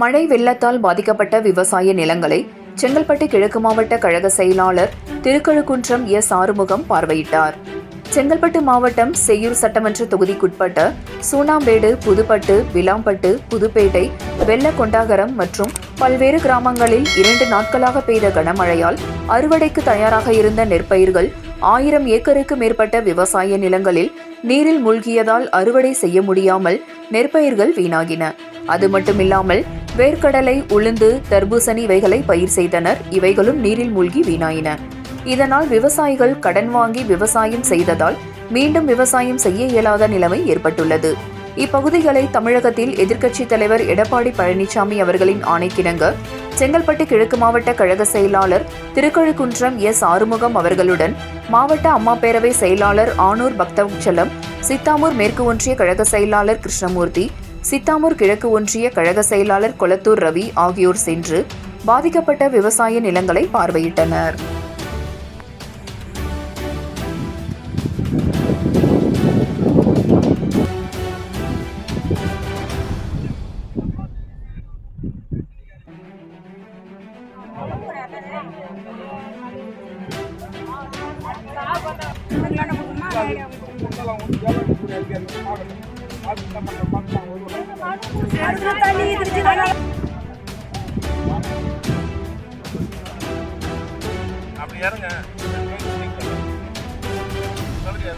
மழை வெள்ளத்தால் பாதிக்கப்பட்ட விவசாய நிலங்களை செங்கல்பட்டு கிழக்கு மாவட்ட கழக செயலாளர் திருக்கழுக்குன்றம் எஸ் ஆறுமுகம் பார்வையிட்டார். செங்கல்பட்டு மாவட்டம் செய்யூர் சட்டமன்ற தொகுதிக்குட்பட்ட சூனாம்பேடு, புதுப்பட்டு, விளாம்பட்டு, புதுப்பேட்டை, வெள்ளக்கொண்டாகரம் மற்றும் பல்வேறு கிராமங்களில் 2 நாட்களாக பெய்த கனமழையால் அறுவடைக்கு தயாராக இருந்த நெற்பயிர்கள் 1000 ஏக்கருக்கு மேற்பட்ட விவசாய நிலங்களில் நீரில் மூழ்கியதால் அறுவடை செய்ய முடியாமல் நெற்பயிர்கள் வீணாகின. அது மட்டுமில்லாமல் வேர்க்கடலை, உளுந்து, தர்பூசணி இவைகளை பயிர் செய்தனர். இவைகளும் நீரில் மூழ்கி வீணாயின. இதனால் விவசாயிகள் கடன் வாங்கி விவசாயம் செய்ததால் மீண்டும் விவசாயம் செய்ய இயலாத நிலைமை ஏற்பட்டுள்ளது. இப்பகுதிகளை தமிழகத்தில் எதிர்க்கட்சித் தலைவர் எடப்பாடி பழனிசாமி அவர்களின் ஆணைக்கிணங்க செங்கல்பட்டு கிழக்கு மாவட்ட கழக செயலாளர் திருக்கழுக்குன்றம் எஸ் ஆறுமுகம் அவர்களுடன் மாவட்ட அம்மா பேரவை செயலாளர் ஆனூர் பக்தவச்சலம், சித்தாமூர் மேற்கு ஒன்றிய கழக செயலாளர் கிருஷ்ணமூர்த்தி, சித்தாமூர் கிழக்கு ஒன்றிய கழக செயலாளர் கொளத்தூர் ரவி ஆகியோர் சென்று பாதிக்கப்பட்ட விவசாய நிலங்களை பார்வையிட்டனர். அப்படி யாருங்க சொல்லுங்க.